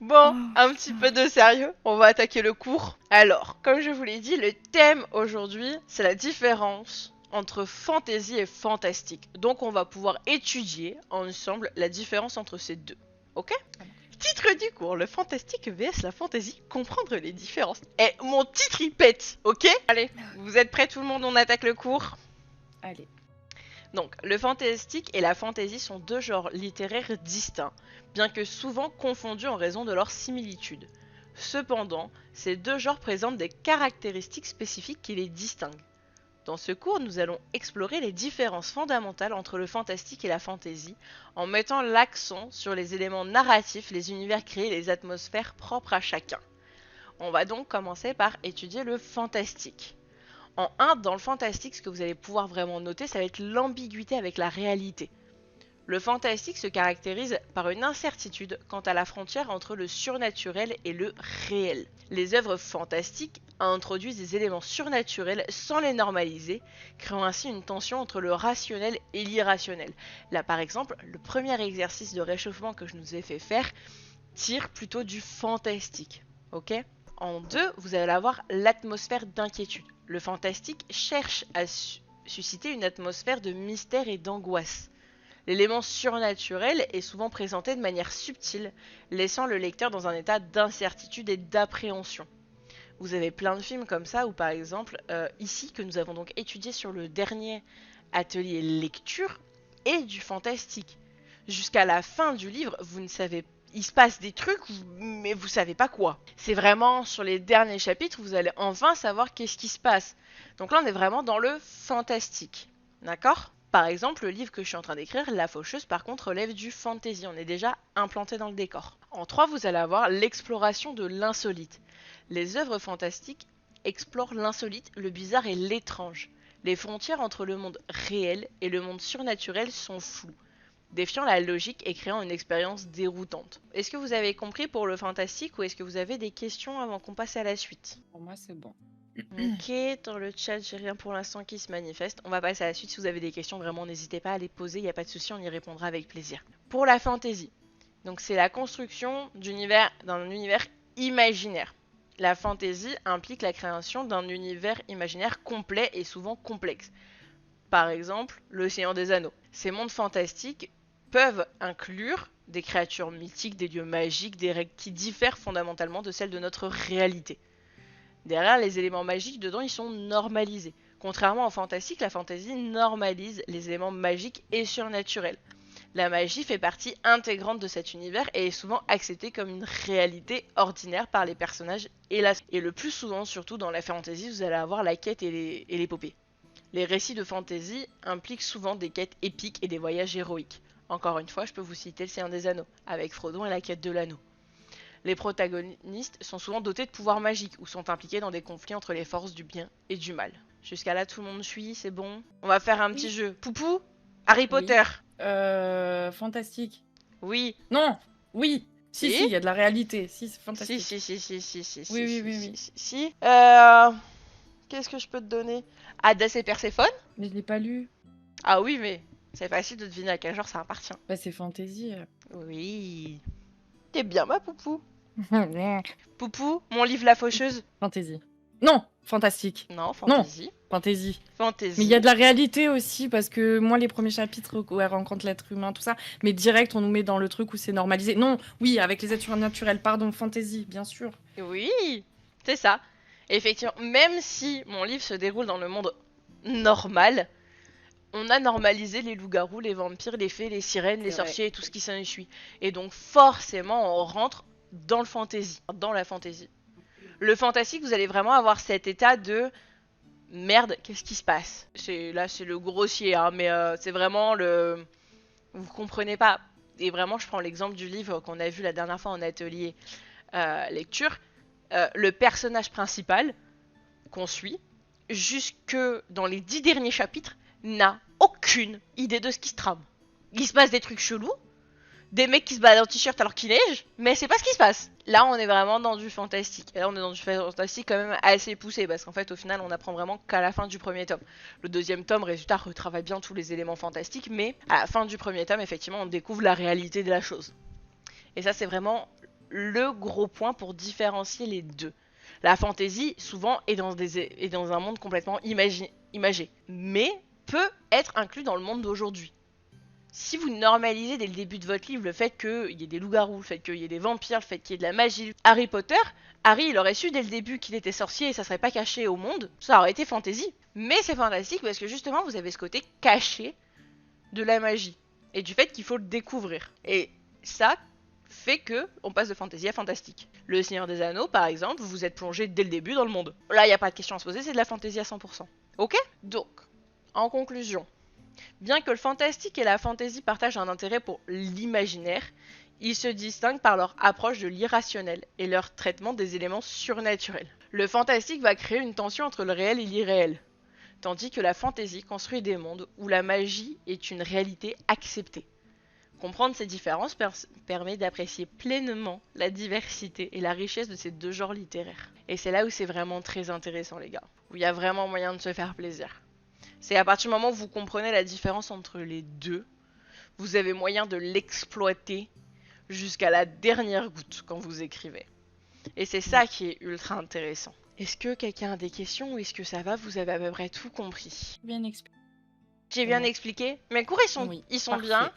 Bon, un petit peu de sérieux, on va attaquer le cours. Alors, comme je vous l'ai dit, le thème aujourd'hui, c'est la différence entre fantasy et fantastique. Donc on va pouvoir étudier ensemble la différence entre ces deux. Ok? Titre du cours, le fantastique vs la fantasy, comprendre les différences. Eh, mon titre il pète, ok? Allez, vous êtes prêts tout le monde, on attaque le cours? Allez. Donc, le fantastique et la fantasy sont deux genres littéraires distincts, bien que souvent confondus en raison de leur similitude. Cependant, ces deux genres présentent des caractéristiques spécifiques qui les distinguent. Dans ce cours, nous allons explorer les différences fondamentales entre le fantastique et la fantasy, en mettant l'accent sur les éléments narratifs, les univers créés et les atmosphères propres à chacun. On va donc commencer par étudier le fantastique. En 1, dans le fantastique, ce que vous allez pouvoir vraiment noter, ça va être l'ambiguïté avec la réalité. Le fantastique se caractérise par une incertitude quant à la frontière entre le surnaturel et le réel. Les œuvres fantastiques introduisent des éléments surnaturels sans les normaliser, créant ainsi une tension entre le rationnel et l'irrationnel. Là par exemple, le premier exercice de réchauffement que je nous ai fait faire tire plutôt du fantastique. Ok ? En 2, vous allez avoir l'atmosphère d'inquiétude. Le fantastique cherche à susciter une atmosphère de mystère et d'angoisse. L'élément surnaturel est souvent présenté de manière subtile, laissant le lecteur dans un état d'incertitude et d'appréhension. Vous avez plein de films comme ça, ou par exemple, ici, que nous avons donc étudié sur le dernier atelier lecture, et du fantastique. Jusqu'à la fin du livre, vous ne savez pas. Il se passe des trucs, mais vous savez pas quoi. C'est vraiment sur les derniers chapitres, vous allez enfin savoir qu'est-ce qui se passe. Donc là, on est vraiment dans le fantastique. D'accord ? Par exemple, le livre que je suis en train d'écrire, La Faucheuse, par contre, relève du fantasy. On est déjà implanté dans le décor. En 3, vous allez avoir l'exploration de l'insolite. Les œuvres fantastiques explorent l'insolite, le bizarre et l'étrange. Les frontières entre le monde réel et le monde surnaturel sont floues, défiant la logique et créant une expérience déroutante. Est-ce que vous avez compris pour le fantastique ou est-ce que vous avez des questions avant qu'on passe à la suite? Pour moi, c'est bon. Ok, dans le chat, j'ai rien pour l'instant qui se manifeste. On va passer à la suite. Si vous avez des questions, vraiment, n'hésitez pas à les poser. Il n'y a pas de souci, on y répondra avec plaisir. Pour la fantasy, donc c'est la construction d'univers dans un univers imaginaire. La fantasy implique la création d'un univers imaginaire complet et souvent complexe. Par exemple, l'Océan des Anneaux. Ces mondes fantastiques peuvent inclure des créatures mythiques, des lieux magiques, des règles qui diffèrent fondamentalement de celles de notre réalité. Derrière, les éléments magiques, dedans, ils sont normalisés. Contrairement au fantastique, la fantasy normalise les éléments magiques et surnaturels. La magie fait partie intégrante de cet univers et est souvent acceptée comme une réalité ordinaire par les personnages et le plus souvent, surtout dans la fantasy, vous allez avoir la quête et l'épopée. Les récits de fantasy impliquent souvent des quêtes épiques et des voyages héroïques. Encore une fois, je peux vous citer le Seigneur des Anneaux, avec Frodon et la quête de l'anneau. Les protagonistes sont souvent dotés de pouvoirs magiques ou sont impliqués dans des conflits entre les forces du bien et du mal. Jusqu'à là, tout le monde suit, c'est bon. On va faire un petit jeu. Poupou, Harry Potter. Fantastique. Oui. Non. Oui. Si, Si. il y a de la réalité. Si, c'est Si, fantastique. si. Oui. Qu'est-ce que je peux te donner? Hadès et Perséphone. Mais je l'ai pas lu. Ah oui, mais c'est facile de deviner à quel genre ça appartient. Bah, c'est fantasy. Oui. T'es bien ma Poupou. Poupou, mon livre La Faucheuse. Fantasy. Non, fantastique. Non, fantasy. Fantasy. Fantasy. Mais il y a de la réalité aussi, parce que moi, les premiers chapitres où elle rencontre l'être humain, tout ça, mais direct, on nous met dans le truc où c'est normalisé. Non, oui, avec les êtres naturels, pardon, fantasy, bien sûr. Oui, c'est ça. Effectivement, même si mon livre se déroule dans le monde normal, on a normalisé les loups-garous, les vampires, les fées, les sirènes, les sorciers et tout ce qui s'ensuit. Et donc forcément, on rentre dans le fantasy, dans la fantasy. Le fantastique, vous allez vraiment avoir cet état de merde, qu'est-ce qui se passe? Là, c'est le grossier, hein, mais c'est vraiment le... Vous comprenez pas. Et vraiment, je prends l'exemple du livre qu'on a vu la dernière fois en atelier lecture. Le personnage principal qu'on suit, jusque dans les 10 derniers chapitres, n'a aucune idée de ce qui se trame. Il se passe des trucs chelous, des mecs qui se baladent en t-shirt alors qu'il neige, mais c'est pas ce qui se passe. Là, on est vraiment dans du fantastique. Et là, on est dans du fantastique quand même assez poussé, parce qu'en fait, au final, on apprend vraiment qu'à la fin du premier tome. Le deuxième tome, résultat, retravaille bien tous les éléments fantastiques, mais à la fin du premier tome, effectivement, on découvre la réalité de la chose. Et ça, c'est vraiment le gros point pour différencier les deux. La fantasy, souvent, est dans un monde complètement imagé, mais peut être inclus dans le monde d'aujourd'hui. Si vous normalisez dès le début de votre livre le fait qu'il y ait des loups-garous, le fait qu'il y ait des vampires, le fait qu'il y ait de la magie, Harry Potter, Harry il aurait su dès le début qu'il était sorcier et ça serait pas caché au monde, ça aurait été fantasy. Mais c'est fantastique parce que justement vous avez ce côté caché de la magie et du fait qu'il faut le découvrir. Et ça fait que on passe de fantasy à fantastique. Le Seigneur des Anneaux, par exemple, vous êtes plongé dès le début dans le monde. Là, il n'y a pas de question à se poser, c'est de la fantasy à 100%. Ok? Donc, en conclusion, bien que le fantastique et la fantasy partagent un intérêt pour l'imaginaire, ils se distinguent par leur approche de l'irrationnel et leur traitement des éléments surnaturels. Le fantastique va créer une tension entre le réel et l'irréel, tandis que la fantasy construit des mondes où la magie est une réalité acceptée. Comprendre ces différences permet d'apprécier pleinement la diversité et la richesse de ces deux genres littéraires. Et c'est là où c'est vraiment très intéressant, les gars, où il y a vraiment moyen de se faire plaisir. C'est à partir du moment où vous comprenez la différence entre les deux, vous avez moyen de l'exploiter jusqu'à la dernière goutte quand vous écrivez. Et c'est ça qui est ultra intéressant. Est-ce que quelqu'un a des questions ou est-ce que ça va? Vous avez à peu près tout compris. Bien expliqué. J'ai bien expliqué? Mes cours, Oui, ils sont parfait. bien.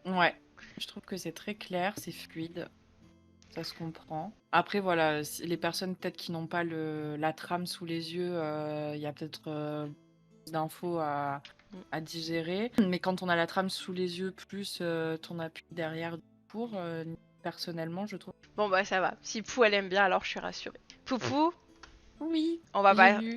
Ouais, je trouve que c'est très clair, c'est fluide, ça se comprend. Après, voilà, les personnes peut-être qui n'ont pas la trame sous les yeux, il y a peut-être plus d'infos à digérer. Mais quand on a la trame sous les yeux, plus ton appui derrière du cours, personnellement, je trouve. Bon bah ça va. Si Pou elle aime bien, alors je suis rassurée. Poupou, Oui, on va j'ai pas... lu.